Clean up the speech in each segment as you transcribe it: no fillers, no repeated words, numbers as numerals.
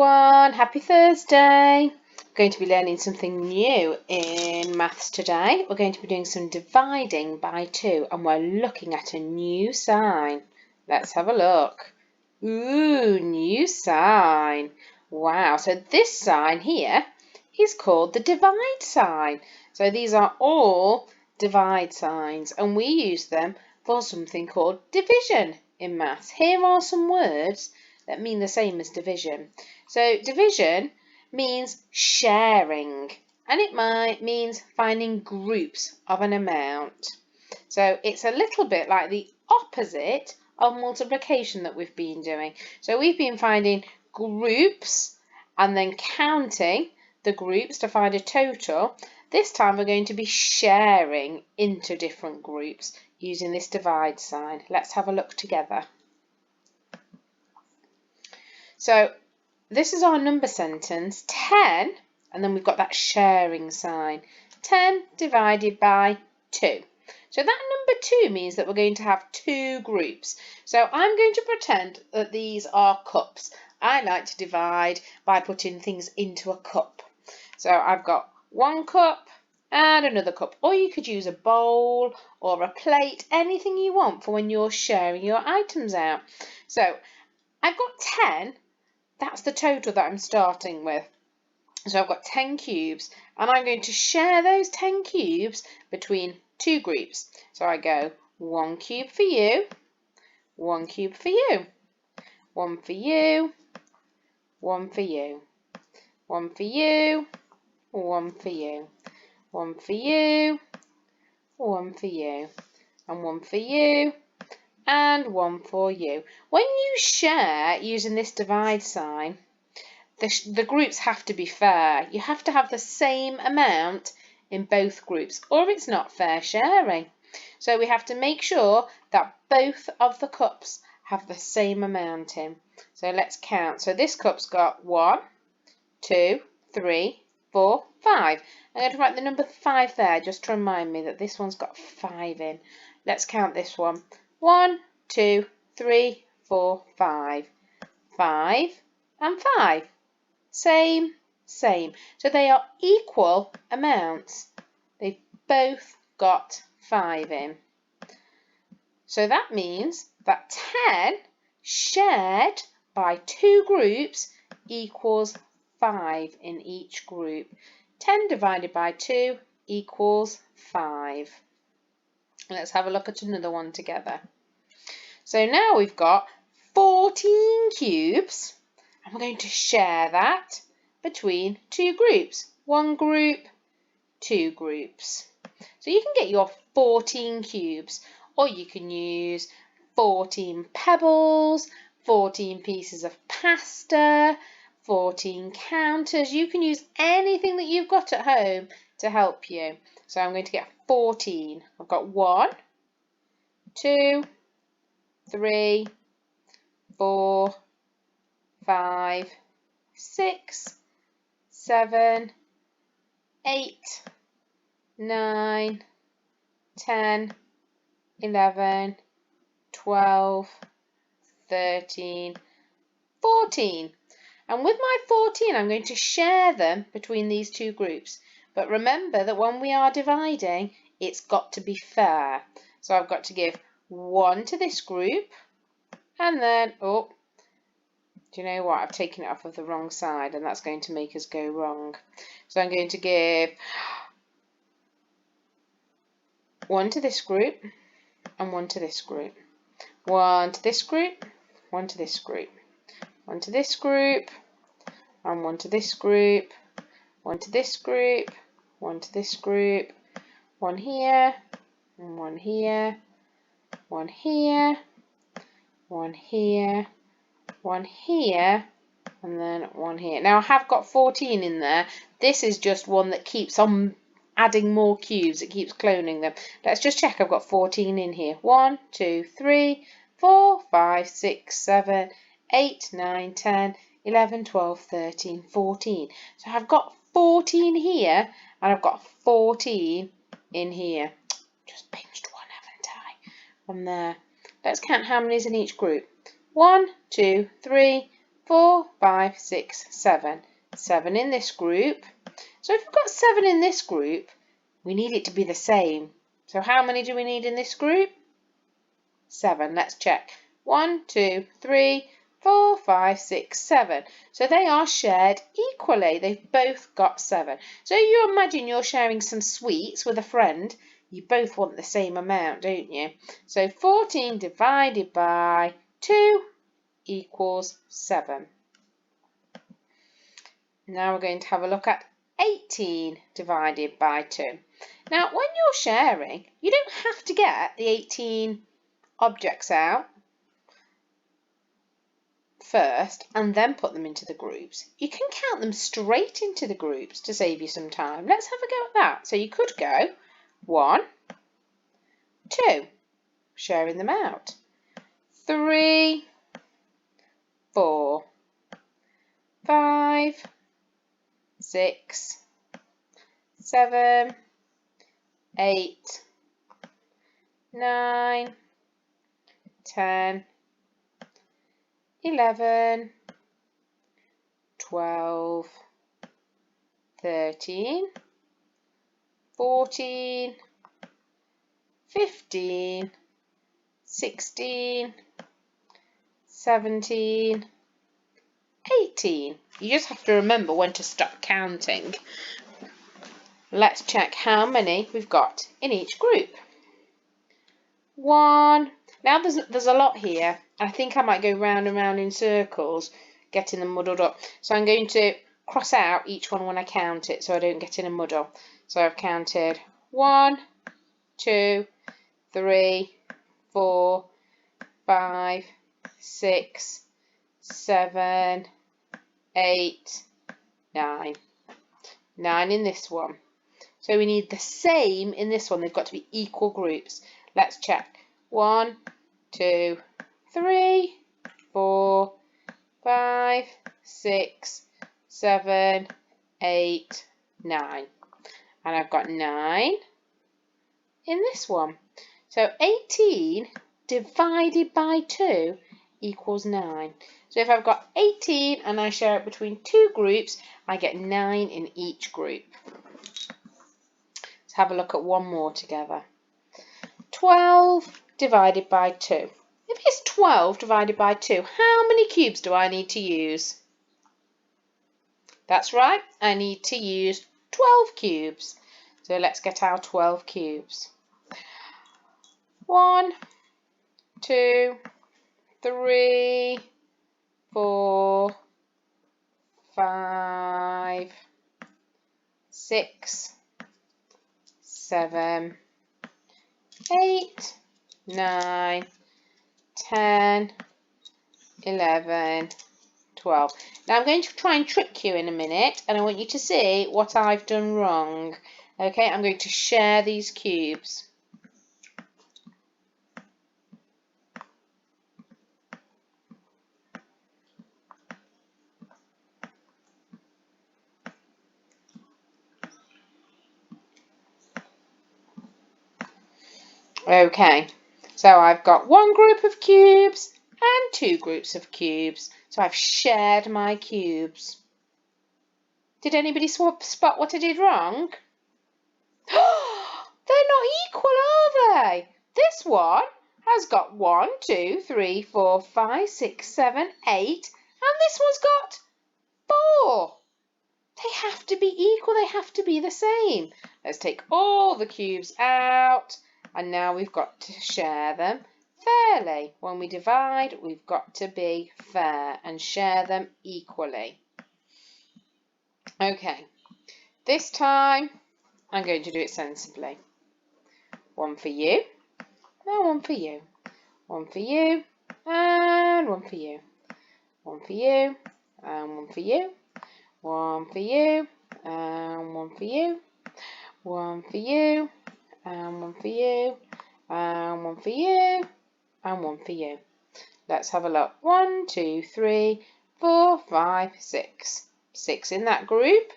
everyone, happy Thursday. We're going to be learning something new in maths today. We're going to be doing some dividing by 2 and we're looking at a new sign. Let's have a look. Ooh, new sign. Wow, so this sign here is called the divide sign. So these are all divide signs and we use them for something called division in maths. Here are some words that mean the same as division. So division means sharing and it means finding groups of an amount. So it's a little bit like the opposite of multiplication that we've been doing. So we've been finding groups and then counting the groups to find a total. This time we're going to be sharing into different groups using this divide sign. Let's have a look together. So this is our number sentence, 10, and then we've got that sharing sign, 10 divided by 2. So that number 2 means that we're going to have 2 groups. So I'm going to pretend that these are cups. I like to divide by putting things into a cup. So I've got one cup and another cup, or you could use a bowl or a plate, anything you want for when you're sharing your items out. So I've got 10. That's the total that I'm starting with. So I've got 10 cubes and I'm going to share those 10 cubes between 2 groups. So I go 1 cube for you, 1 cube for you, 1 for you, 1 for you, 1 for you, 1 for you, 1 for you, 1 for you, and 1 for you, and 1 for you. When you share using this divide sign, the groups have to be fair. You have to have the same amount in both groups or it's not fair sharing. So we have to make sure that both of the cups have the same amount in. So let's count. So this cup's got 1, 2, 3, 4, 5. I'm going to write the number 5 there just to remind me that this one's got 5 in. Let's count this one. 1, 2, 3, 4, 5. 5 and 5. Same, same. So they are equal amounts. They've both got 5 in. So that means that 10 shared by 2 groups equals 5 in each group. 10 divided by 2 equals 5. Let's have a look at another one together. So now we've got 14 cubes and we're going to share that between 2 groups. 1 group, 2 groups. So you can get your 14 cubes or you can use 14 pebbles, 14 pieces of pasta, 14 counters. You can use anything that you've got at home to help you. So I'm going to get 14. I've got 1, 2, 3, 4, 5, 6, 7, 8, 9, 10, 11, 12, 13, 14. And with my 14, I'm going to share them between these 2 groups. But remember that when we are dividing, it's got to be fair. So I've got to give 1 to this group, and then, oh, do you know what? I've taken it off of the wrong side, and that's going to make us go wrong. So I'm going to give 1 to this group, and 1 to this group. 1 to this group, 1 to this group. 1 to this group, and 1 to this group. 1 to this group, 1 to this group. 1 here, and 1 here. 1 here, 1 here. 1 here, and then 1 here. Now I have got 14 in there. This is just one that keeps on adding more cubes. It keeps cloning them. Let's just check I've got 14 in here. 1, 2, 3, 4, 5, 6, 7, 8, 9, 10, 11, 12, 13, 14. So I've got 14 here and I've got 14 in here. Just pinched one, haven't I? On there. Let's count how many is in each group. 1, 2, 3, 4, 5, 6, 7. 7 in this group. So if we've got 7 in this group, we need it to be the same. So how many do we need in this group? 7. Let's check. 1, 2, 3, 4, 5, 6, 7. So they are shared equally. They've both got 7. So you imagine you're sharing some sweets with a friend. You both want the same amount, don't you? So 14 divided by 2 equals 7. Now we're going to have a look at 18 divided by 2. Now, when you're sharing, you don't have to get the 18 objects out first and then put them into the groups. You can count them straight into the groups to save you some time. Let's have a go at that. So you could go 1, 2, sharing them out. 3, 4, 5, 6, 7, 8, 9, 10, 11, 12, 13, 14, 15, 16, 17, 18. You just have to remember when to stop counting. Let's check how many we've got in each group. 1. Now there's a lot here. I think I might go round and round in circles, getting them muddled up. So I'm going to cross out each one when I count it so I don't get in a muddle. So I've counted 1, 2, 3, 4, 5, 6, 7, 8, 9. 9 in this one. So we need the same in this one. They've got to be equal groups. Let's check. 1, 2, 3, 4, 5, 6, 7, 8, 9. And I've got 9 in this one. So 18 divided by 2 equals 9. So if I've got 18 and I share it between two groups, I get 9 in each group. Let's have a look at one more together. 12 divided by 2. If it's 12 divided by 2, how many cubes do I need to use? That's right, I need to use 12 cubes. So let's get our 12 cubes. 1, 2, 3, 4, 5, 6, 7, 8, 9, 10, 11, 12. Now I'm going to try and trick you in a minute, and I want you to see what I've done wrong. Okay, I'm going to share these cubes. Okay, so I've got one group of cubes and two groups of cubes. So I've shared my cubes. Did anybody spot what I did wrong? They're not equal, are they? This one has got 1, 2, 3, 4, 5, 6, 7, 8, and this one's got 4. They have to be equal, they have to be the same. Let's take all the cubes out, and now we've got to share them fairly. When we divide, we've got to be fair and share them equally. Okay, this time I'm going to do it sensibly. 1 for you, and 1 for you. 1 for you, and 1 for you. 1 for you, and 1 for you. 1 for you, and 1 for you. 1 for you, and 1 for you. And 1 for you, and 1 for you. Let's have a look. 1, 2, 3, 4, 5, 6. 6 in that group.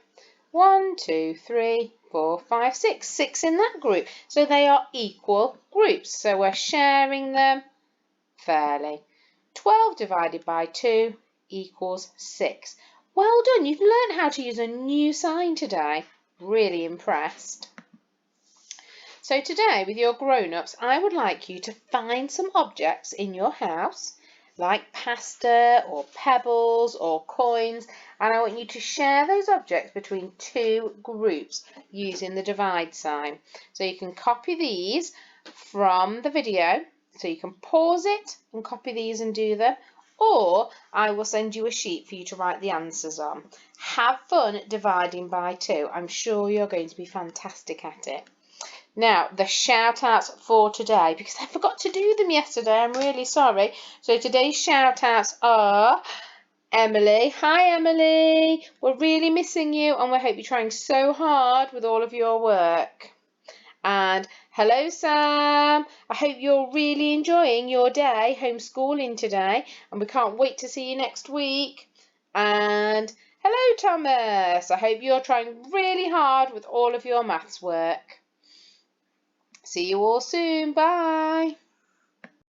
1, 2, 3, 4, 5, 6. 6 in that group. So they are equal groups. So we're sharing them fairly. 12 divided by 2 equals 6. Well done, you've learned how to use a new sign today. Really impressed. So today with your grown-ups, I would like you to find some objects in your house, like pasta or pebbles or coins, and I want you to share those objects between two groups using the divide sign. So you can copy these from the video, so you can pause it and copy these and do them, or I will send you a sheet for you to write the answers on. Have fun dividing by 2. I'm sure you're going to be fantastic at it. Now, the shout-outs for today, because I forgot to do them yesterday, I'm really sorry. So today's shout-outs are Emily. Hi, Emily. We're really missing you, and we hope you're trying so hard with all of your work. And hello, Sam. I hope you're really enjoying your day homeschooling today, and we can't wait to see you next week. And hello, Thomas. I hope you're trying really hard with all of your maths work. See you all soon. Bye.